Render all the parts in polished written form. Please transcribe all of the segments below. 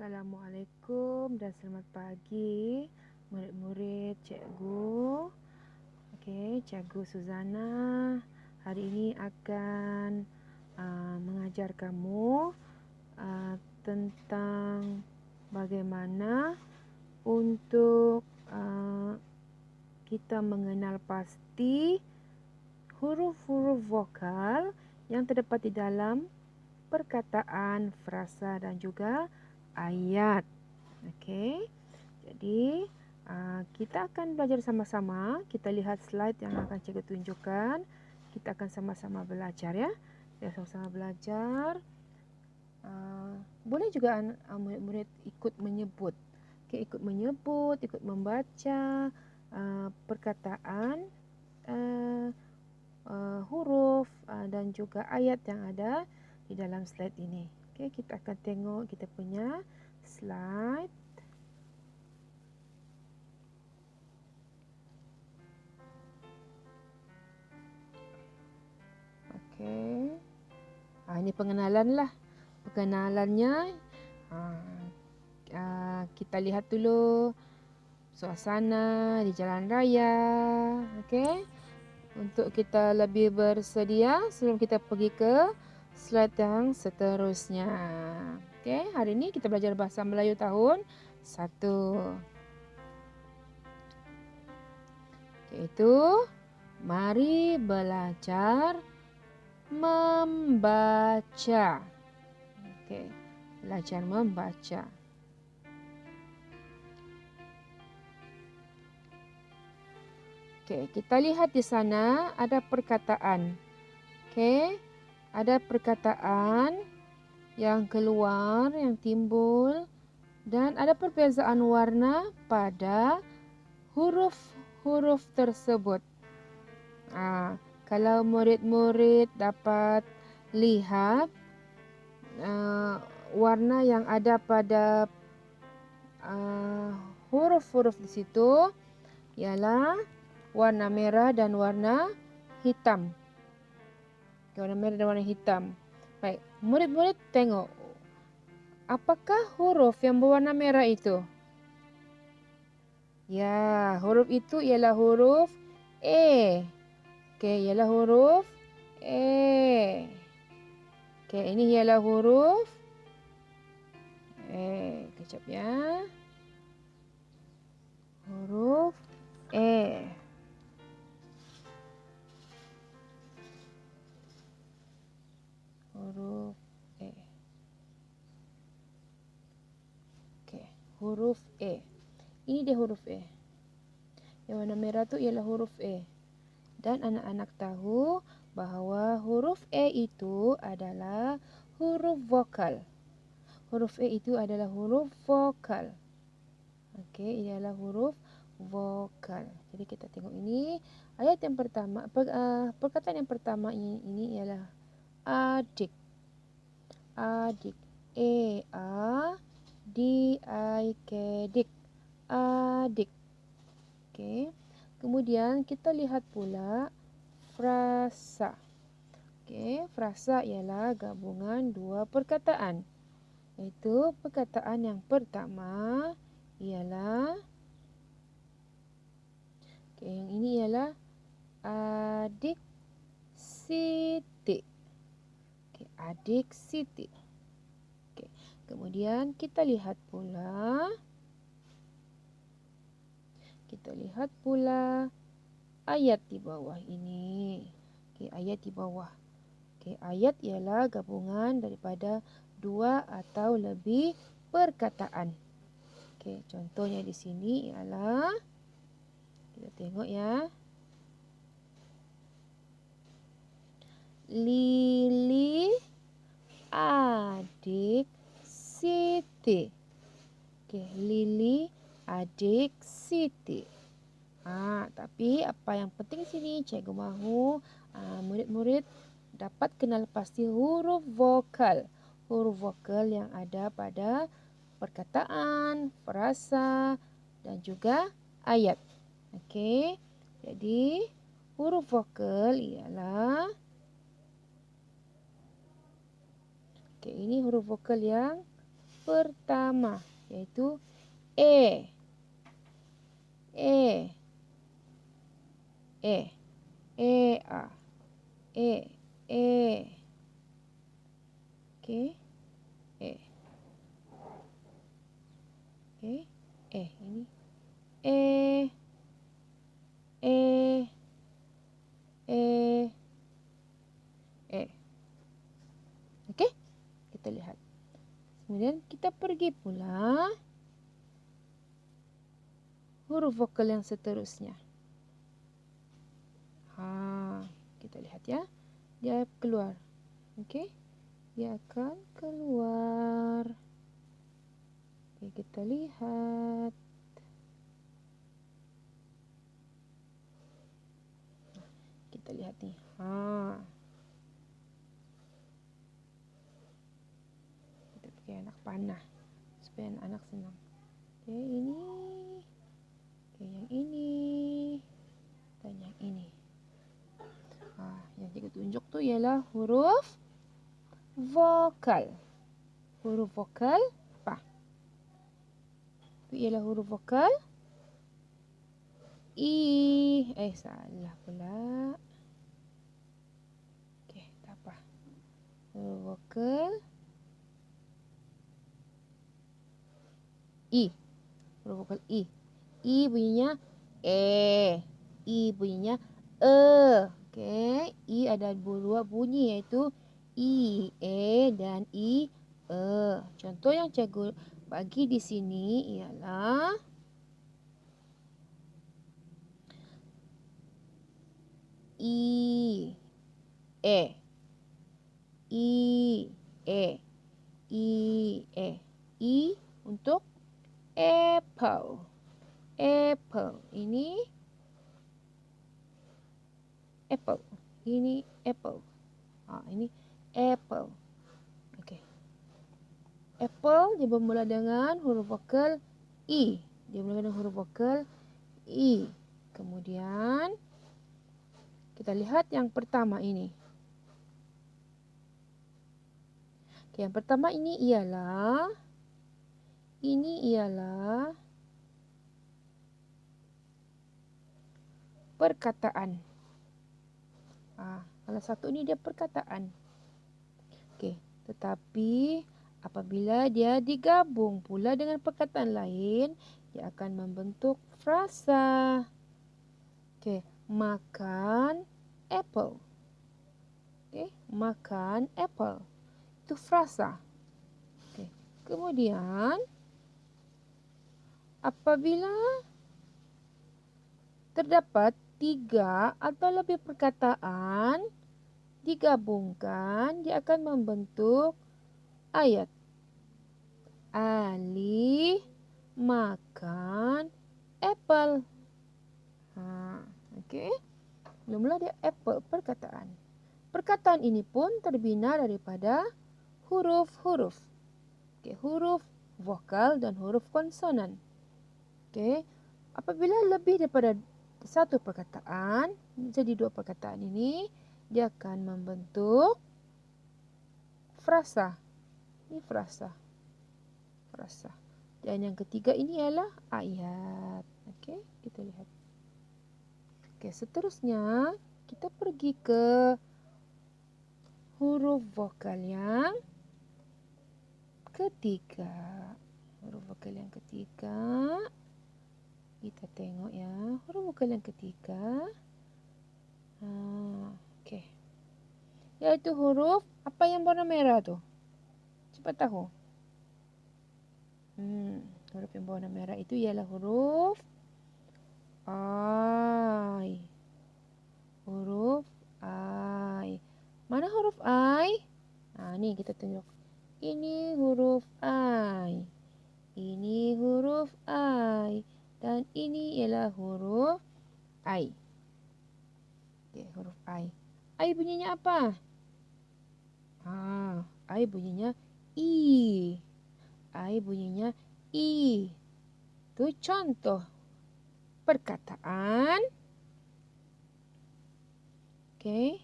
Assalamualaikum dan selamat pagi murid-murid cikgu. Cikgu Suzana hari ini akan mengajar kamu tentang bagaimana untuk kita mengenal pasti huruf-huruf vokal yang terdapat di dalam perkataan, frasa dan juga ayat. Jadi kita akan belajar sama-sama. Kita lihat slide yang akan cikgu tunjukkan. Kita akan sama-sama belajar ya. Kita sama-sama belajar. Boleh juga murid-murid ikut menyebut. Ikut menyebut, ikut membaca perkataan, huruf dan juga ayat yang ada di dalam slide ini. Kita akan tengok kita punya slide. Ini pengenalan lah. Pengenalannya kita lihat dulu suasana di jalan raya. Untuk kita lebih bersedia sebelum kita pergi ke slide yang seterusnya. Hari ini kita belajar bahasa Melayu tahun 1. Iaitu mari belajar membaca. Belajar membaca. Kita lihat di sana ada perkataan. Ada perkataan yang keluar, yang timbul, dan ada perbezaan warna pada huruf-huruf tersebut. Kalau murid-murid dapat lihat warna yang ada pada huruf-huruf di situ ialah warna merah dan warna hitam. Warna merah dan warna hitam. Baik, murid-murid tengok. Apakah huruf yang berwarna merah itu? Ya, huruf itu ialah huruf E. Ialah huruf E. Ini ialah huruf E. Kejap ya. Huruf E. Huruf E. Huruf E. Ini dia huruf E. Yang warna merah tu ialah huruf E. Dan anak-anak tahu bahawa huruf E itu adalah huruf vokal. Huruf E itu adalah huruf vokal. Ialah huruf vokal. Jadi kita tengok ini. Ayat yang pertama, perkataan yang pertama ini ialah adik. Adik. A-D-I-K. Dik. Adik. Kemudian kita lihat pula frasa. Frasa ialah gabungan dua perkataan. Iaitu perkataan yang pertama ialah yang ini ialah adik Siti. Adik Siti. Kemudian kita lihat pula ayat di bawah ini. Ayat di bawah. Ayat ialah gabungan daripada dua atau lebih perkataan. Contohnya di sini ialah, kita tengok ya. Lili adik Siti. Lili adik Siti. Tapi apa yang penting sini cikgu mahu murid-murid dapat kenal pasti huruf vokal. Huruf vokal yang ada pada perkataan, frasa dan juga ayat. Jadi huruf vokal ialah ini huruf vokal yang pertama. pertama, yaitu E. E. E. E. A. E. E. Okey. E. Okey. E. Ini. E. E. E. E. Okey. Kita lihat. Kemudian kita pergi pula huruf vokal yang seterusnya. Kita lihat ya. Dia keluar. Okey. Dia akan keluar. Okey, kita lihat. Kita lihat ni. Kita pakai anak panah supaya anak-anak senang. Okey, ini. Okey, yang ini. Dan yang ini. Yang cikgu tunjuk tu ialah huruf vokal. Huruf vokal apa? Itu ialah huruf vokal I. Salah pula. Okey, tak apa. Huruf vokal I. Huruf vokal I. I bunyinya E. I bunyinya E. Okey, I ada dua bunyi iaitu I, E dan I, E. Contoh yang cikgu bagi di sini ialah I, E. I, E. I, E. I untuk apple. Apple. Ini apple. Ini apple. Ini apple. Okey. Apple dia bermula dengan huruf vokal I. Dia bermula dengan huruf vokal I. Kemudian kita lihat yang pertama ini. Okey, yang pertama ini ialah perkataan. Kalau satu ini dia perkataan. Okey, tetapi apabila dia digabung pula dengan perkataan lain, dia akan membentuk frasa. Okey, makan apple. Okey, makan apple. Itu frasa. Okey. Kemudian apabila terdapat 3 atau lebih perkataan digabungkan, dia akan membentuk ayat. Ali makan apple. Okey. Mula-mula dia apple, perkataan. Perkataan ini pun terbina daripada huruf-huruf. Okey, huruf vokal dan huruf konsonan. Okey. Apabila lebih daripada satu perkataan, jadi 2 perkataan ini, dia akan membentuk frasa. Ini frasa. Frasa. Dan yang ketiga ini ialah ayat. Okey, kita lihat. Okey, seterusnya kita pergi ke huruf vokal yang ketiga. Huruf vokal yang ketiga. Kita tengok ya, huruf vokal yang ketiga. Okey. Iaitu huruf apa yang warna merah tu? Cepat tahu. Huruf yang berwarna merah itu ialah huruf I. Huruf I. Mana huruf I? Ni kita tunjuk. Ini huruf I. Ini huruf I. Dan ini ialah huruf I. Okey, huruf I. I bunyinya apa? I bunyinya I. I bunyinya I. Itu contoh perkataan. Okey.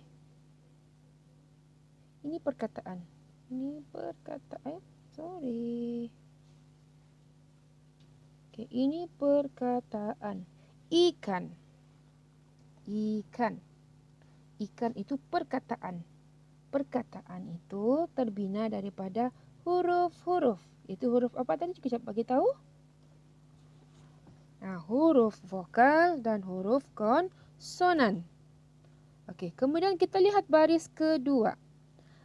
Ini perkataan. Sorry. Okey, ini perkataan. Ikan. Ikan. Ikan itu perkataan. Perkataan itu terbina daripada huruf-huruf. Itu huruf apa tadi? Kita bagi tahu. Nah, huruf vokal dan huruf konsonan. Okey, kemudian kita lihat baris kedua.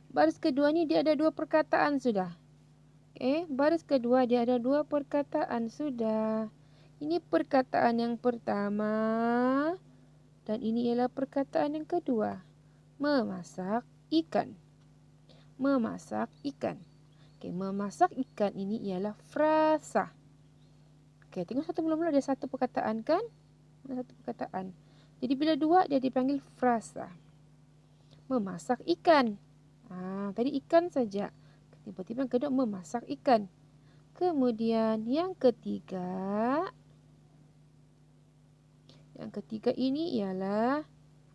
Baris kedua ni dia ada dua perkataan sudah. Okey, baris kedua dia ada dua perkataan sudah. Ini perkataan yang pertama dan ini ialah perkataan yang kedua. Memasak ikan. Memasak ikan. Okey, memasak ikan ini ialah frasa. Okey, tengok satu mula-mula ada satu perkataan kan? Ada satu perkataan. Jadi bila dua dia dipanggil frasa. Memasak ikan. Tadi ikan saja. Tiba-tiba yang kedua memasak ikan. Kemudian yang ketiga. Yang ketiga ini ialah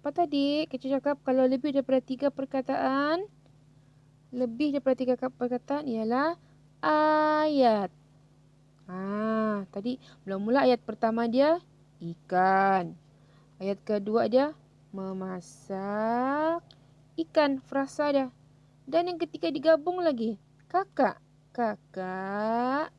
apa tadi? Kita cakap kalau lebih daripada 3 perkataan. Lebih daripada 3 perkataan ialah ayat. Tadi mula-mula ayat pertama dia ikan. Ayat kedua dia memasak ikan, frasa dia. Dan yang ketiga digabung lagi. Kakak. Kakak.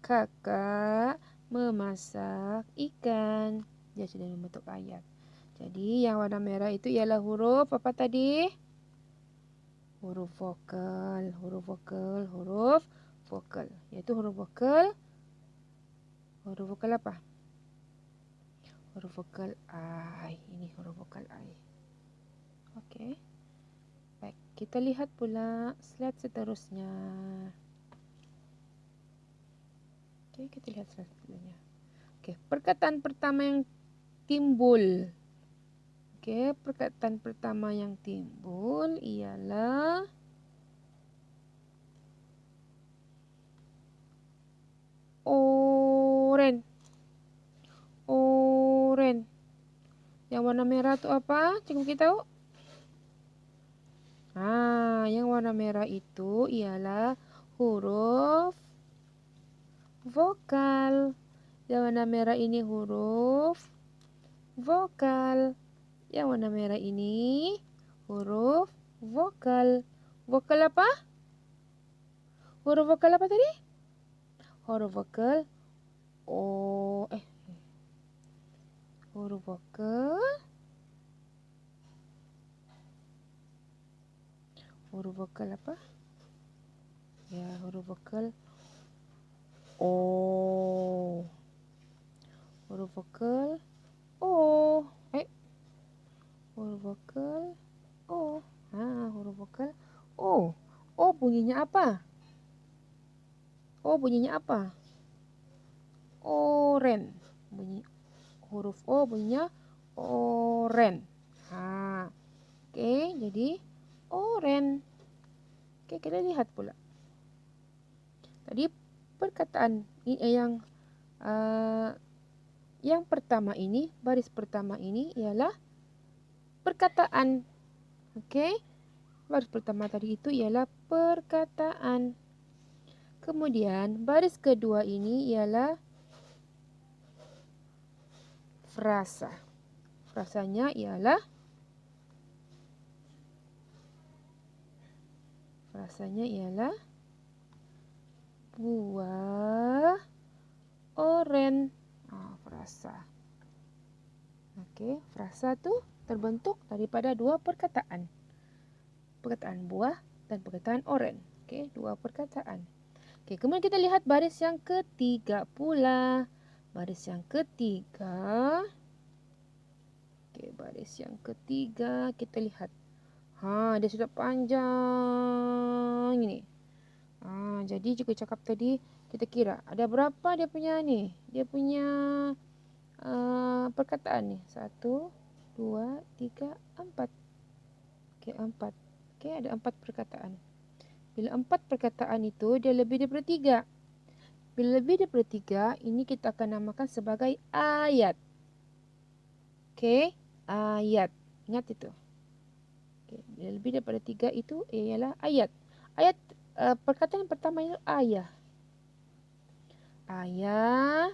Kakak memasak ikan. Dia sudah membentuk ayat. Jadi yang warna merah itu ialah huruf apa tadi? Huruf vokal. Huruf vokal. Huruf vokal. Iaitu huruf vokal. Huruf vokal apa? Huruf vokal I. Ini huruf vokal I. Okey. Baik, kita lihat pula slide seterusnya. Okey, kita lihat slide seterusnya. Okey, perkataan pertama yang timbul. Okey, perkataan pertama yang timbul ialah oren. Oren. Yang warna merah tu apa? Cikgu beritahu. Yang warna merah itu ialah huruf vokal. Yang warna merah ini huruf vokal. Yang warna merah ini huruf vokal. Vokal apa? Huruf vokal apa tadi? Huruf vokal O. Huruf vokal. Huruf vokal apa? Ya, huruf vokal O. Huruf vokal O. Huruf vokal O. Huruf vokal O. O bunyinya apa? O bunyinya apa? Oren. Bunyi huruf O bunyinya oren. Okey, jadi oren. Okey, kita lihat pula. Tadi perkataan yang pertama ini, baris pertama ini ialah perkataan. Okey. Baris pertama tadi itu ialah perkataan. Kemudian baris kedua ini ialah frasa. Frasanya ialah buah oren. Frasa. Okey, frasa tu terbentuk daripada dua perkataan. Perkataan buah dan perkataan oren. Okey, dua perkataan. Okey, kemudian kita lihat baris yang ketiga pula. Baris yang ketiga. Okey, baris yang ketiga kita lihat. Dia sudah panjang ini. Jadi juga cakap tadi kita kira ada berapa dia punya ni? Dia punya perkataan ni. 1, 2, 3, 4. Okey, 4. Okey, ada 4 perkataan. Bila 4 perkataan itu dia lebih daripada 3. Bila lebih daripada 3, ini kita akan namakan sebagai ayat. Okey, ayat. Ingat itu. Okey, bila lebih daripada 3 itu ialah ayat. Ayat Perkataan yang pertama itu ayah. Ayah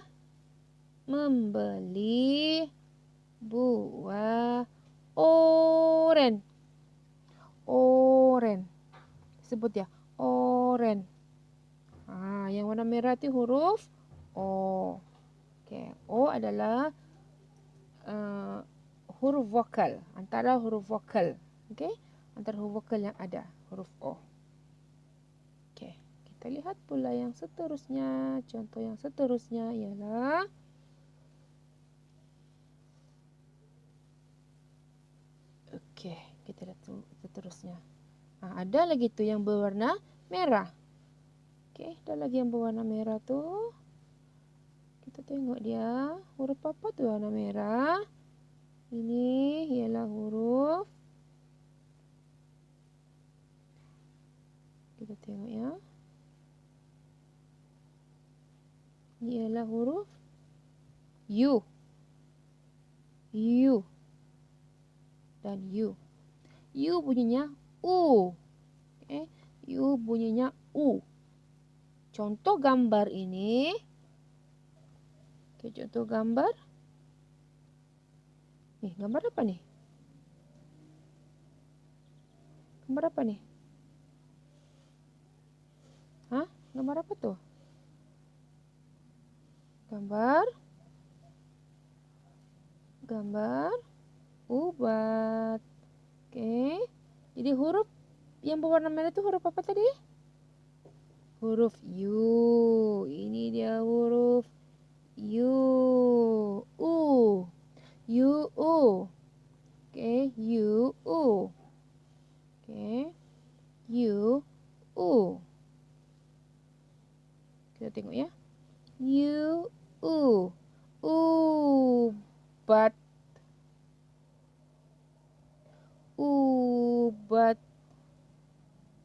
membeli buah oren. Oren. Sebut ya, oren. Yang warna merah itu huruf O. Okay. O adalah huruf vokal, antara huruf vokal. Okay? Antara huruf vokal yang ada, huruf O. Okay. Kita lihat pula yang seterusnya. Contoh yang seterusnya ialah okay, kita lihat seterusnya. Ada lagi tu yang berwarna merah. Okay, ada lagi yang berwarna merah tu. Kita tengok dia. Huruf apa tu warna merah? Ini ialah huruf. Kita tengok ya. Ini ialah huruf U. U. Dan U. U bunyinya U. Okay. U bunyinya U. Contoh gambar ini. Okay, contoh gambar. Nih, gambar apa nih? Gambar apa nih? Gambar apa tuh? Gambar ubat. Oke. Jadi huruf yang berwarna merah itu huruf apa tadi? Huruf U. Ini dia huruf U. U. U. U. Oke, U. U. Oke. U. U. Kita tengok ya. U. U. Ubat. Ubat.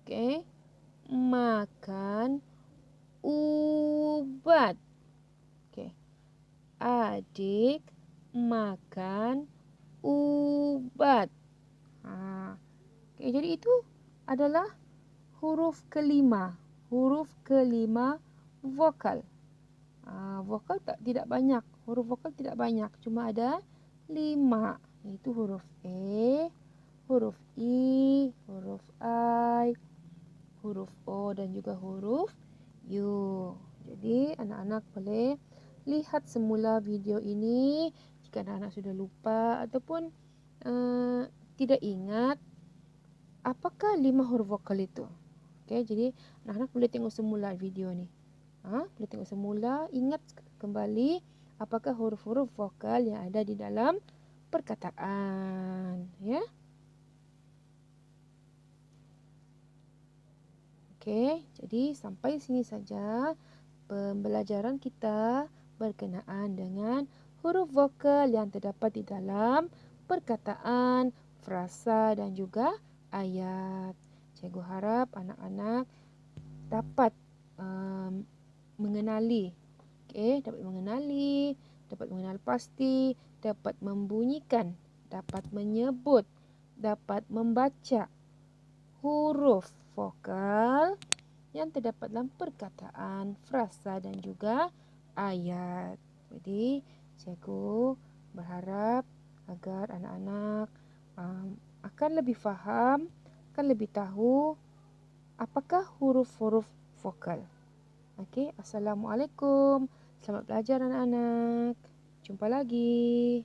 Oke. Makan ubat. Oke. Adik makan ubat. Oke, jadi itu adalah huruf kelima. Huruf kelima vokal. Vokal tidak banyak. Huruf vokal tidak banyak. Cuma ada 5. Itu huruf E, huruf I, huruf I, huruf O dan juga huruf U. Jadi anak-anak boleh lihat semula video ini jika anak-anak sudah lupa ataupun tidak ingat apakah 5 huruf vokal itu. Okey, jadi anak-anak boleh tengok semula video ni. Boleh tengok semula, ingat kembali apakah huruf-huruf vokal yang ada di dalam perkataan, ya. Okey, jadi sampai sini saja pembelajaran kita berkenaan dengan huruf vokal yang terdapat di dalam perkataan, frasa dan juga ayat. Cikgu harap anak-anak dapat mengenali, dapat mengenal pasti, dapat membunyikan, dapat menyebut, dapat membaca huruf vokal yang terdapat dalam perkataan, frasa dan juga ayat. Jadi, cikgu berharap agar anak-anak akan lebih faham, akan lebih tahu apakah huruf-huruf vokal. Okey, Assalamualaikum. Selamat belajar anak-anak. Jumpa lagi.